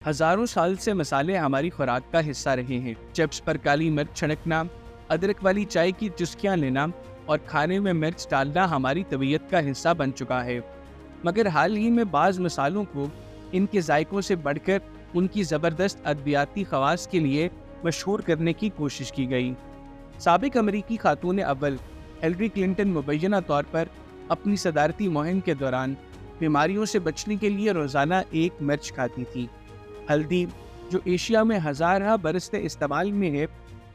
हजारों साल से मसाले हमारी खुराक का हिस्सा रहे हैं। चिप्स पर काली मिर्च छिड़कना, अदरक वाली चाय की चुस्कियां लेना और खाने में मिर्च डालना हमारी तबीयत का हिस्सा बन चुका है। मगर हाल ही में बाज़ मसालों को इनके जायकों से बढ़कर उनकी ज़बरदस्त अद्वियाती खवास के लिए मशहूर करने की कोशिश की गई। साबिक अमरीकी खातून अव्वल हिलरी क्लिंटन मुबैना तौर पर अपनी सदारती मुहिम के दौरान बीमारियों से बचने के लिए रोज़ाना एक मिर्च खाती थी। हल्दी, जो एशिया में हज़ार बरस से इस्तेमाल में है,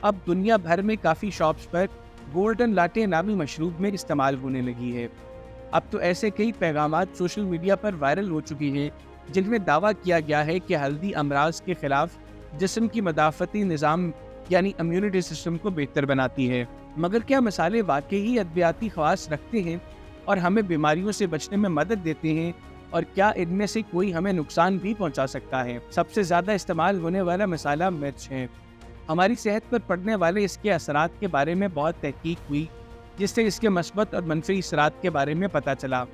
अब दुनिया भर में काफ़ी शॉप्स पर गोल्डन लाटे नामी मशरूब में इस्तेमाल होने लगी है। अब तो ऐसे कई पैगामात सोशल मीडिया पर वायरल हो चुकी हैं जिनमें दावा किया गया है कि हल्दी अमराज के खिलाफ जिस्म की मदाफ़ती निज़ाम यानी इम्यूनिटी सिस्टम को बेहतर बनाती है। मगर क्या मसाले वाकई ही अद्वियाती ख़वास रखते हैं और हमें बीमारियों से बचने में मदद देते हैं, और क्या इनमें से कोई हमें नुकसान भी पहुंचा सकता है? सबसे ज़्यादा इस्तेमाल होने वाला मसाला मिर्च है। हमारी सेहत पर पड़ने वाले इसके असरात के बारे में बहुत तहकीक हुई, जिससे इसके मस्बत और मनफी असरात के बारे में पता चला।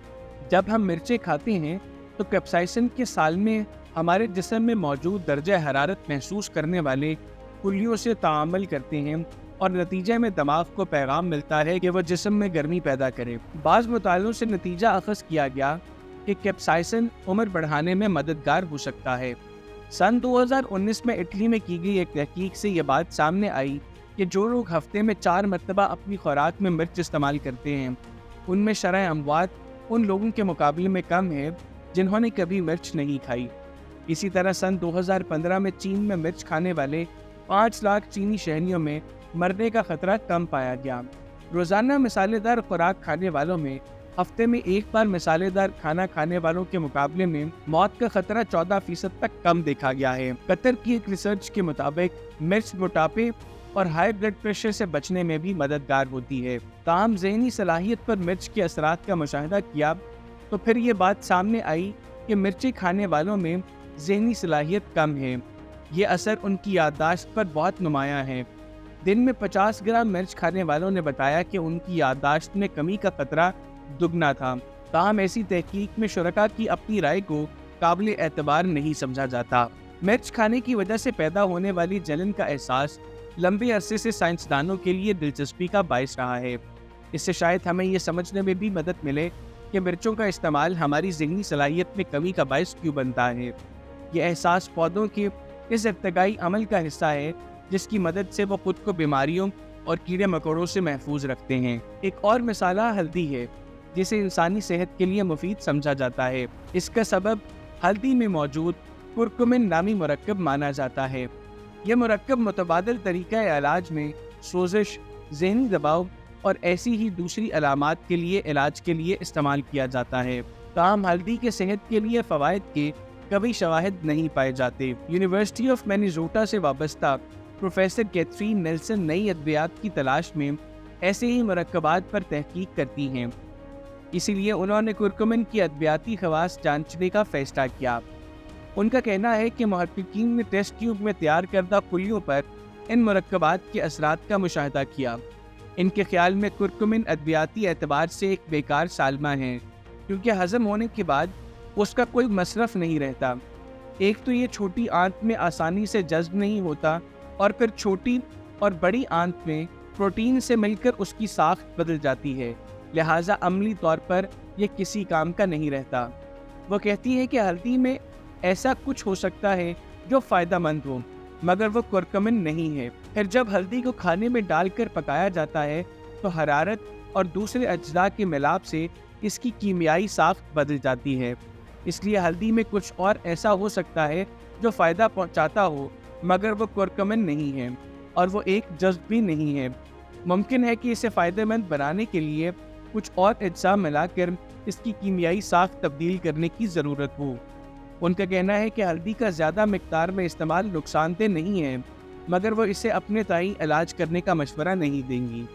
जब हम मिर्चें खाते हैं तो कैप्साइसिन के साल में हमारे जिस्म में मौजूद दर्जा हरारत महसूस करने वाले कुल्लियों से ताअम्मुल करते हैं और नतीजे में दिमाग को पैगाम मिलता है कि वह जिस्म में गर्मी पैदा करे। बाज़ मुतालों से नतीजा अखज़ किया गया कि कैप्साइसिन उम्र बढ़ाने में मददगार हो सकता है। सन 2019 में इटली में की गई एक तहकीक से ये बात सामने आई कि जो लोग हफ्ते में 4 मरतबा अपनी खुराक में मिर्च इस्तेमाल करते हैं, उनमें शरह अमवात उन लोगों के मुकाबले में कम है जिन्होंने कभी मिर्च नहीं खाई। इसी तरह सन 2015 में चीन में मिर्च खाने वाले 5 लाख चीनी शहरियों में मरने का खतरा कम पाया गया। रोज़ाना मसालेदार खुराक खाने वालों में हफ्ते में एक बार मसालेदार खाना खाने वालों के मुकाबले में मौत का खतरा 14% तक कम देखा गया है। कतर की एक रिसर्च के मुताबिक मिर्च मोटापे और हाई ब्लड प्रेशर से बचने में भी मददगार होती है। ताहम ज़हनी सलाहियत पर मिर्च के असरात का मुशाहिदा किया तो फिर ये बात सामने आई कि मिर्ची खाने वालों में ज़हनी सलाहियत कम है। ये असर उनकी याददाश्त पर बहुत नुमायाँ है। दिन में 50 ग्राम मिर्च खाने वालों ने बताया कि उनकी याददाश्त में कमी का खतरा दुगना था। ताहम ऐसी तहकीक में शुरका की अपनी राय को काबिल एतबार नहीं समझा जाता। मिर्च खाने की वजह से पैदा होने वाली जलन का एहसास लंबे अरसे से साइंसदानों के लिए दिलचस्पी का बायस रहा है। इससे शायद हमें यह समझने में भी मदद मिले कि मिर्चों का इस्तेमाल हमारी ज़हनी सलाहियत में कमी का बायस क्यों बनता है। यह एहसास पौधों के इस इब्तदाई अमल का हिस्सा है जिसकी मदद से वो खुद को बीमारियों और कीड़े मकोड़ों से महफूज रखते हैं। एक और मसाला हल्दी है जिसे इंसानी सेहत के लिए मुफीद समझा जाता है। इसका सबब हल्दी में मौजूद कुरकुमिन नामी मुरक्कब माना जाता है। यह मुरक्कब मुतबादल तरीक़ा इलाज में सोजिश, ज़हनी दबाव और ऐसी ही दूसरी अलामात के लिए इलाज के लिए इस्तेमाल किया जाता है। ताहम हल्दी के सेहत के लिए फ़वाइद के कभी शवाहिद नहीं पाए जाते। यूनिवर्सिटी ऑफ मिनेसोटा से वाबस्ता प्रोफेसर कैथरीन नेल्सन नई अद्वियात की तलाश में ऐसे ही मुरक्कबात पर तहकीक करती हैं। इसीलिए उन्होंने कुरकुमिन की अद्वियाती खवास जांचने का फैसला किया। उनका कहना है कि मुहक्किकीन ने टेस्ट ट्यूब में तैयार करदा कुल्लियों पर इन मुरक्कबात के असरात का मुशाहिदा किया। इनके ख्याल में कुरकुमिन अद्वियाती एतबार से एक बेकार सालमा है, क्योंकि हज़म होने के बाद उसका कोई मसरफ़ नहीं रहता। एक तो ये छोटी आंत में आसानी से जज्ब नहीं होता, और फिर छोटी और बड़ी आंत में प्रोटीन से मिलकर उसकी साख्त बदल जाती है, लिहाजा अमली तौर पर यह किसी काम का नहीं रहता। वो कहती है कि हल्दी में ऐसा कुछ हो सकता है जो फ़ायदा मंद हो, मगर वो कुरकुमिन नहीं है। फिर जब हल्दी को खाने में डालकर पकाया जाता है तो हरारत और दूसरे अज्जा के मिलाप से इसकी कीमियाई साख्त बदल जाती है। इसलिए हल्दी में कुछ और ऐसा हो सकता है जो फ़ायदा पहुंचाता हो, मगर वो कुरकुमिन नहीं है और वो एक जज्ब भी नहीं है। मुमकिन है कि इसे फ़ायदेमंद बनाने के लिए कुछ और अज्जा मिलाकर इसकी कीमियाई साख्त तब्दील करने की ज़रूरत हो। उनका कहना है कि हल्दी का ज़्यादा मिक़दार में इस्तेमाल नुकसानदेह नहीं है, मगर वो इसे अपने ताई इलाज करने का मशवरा नहीं देंगी।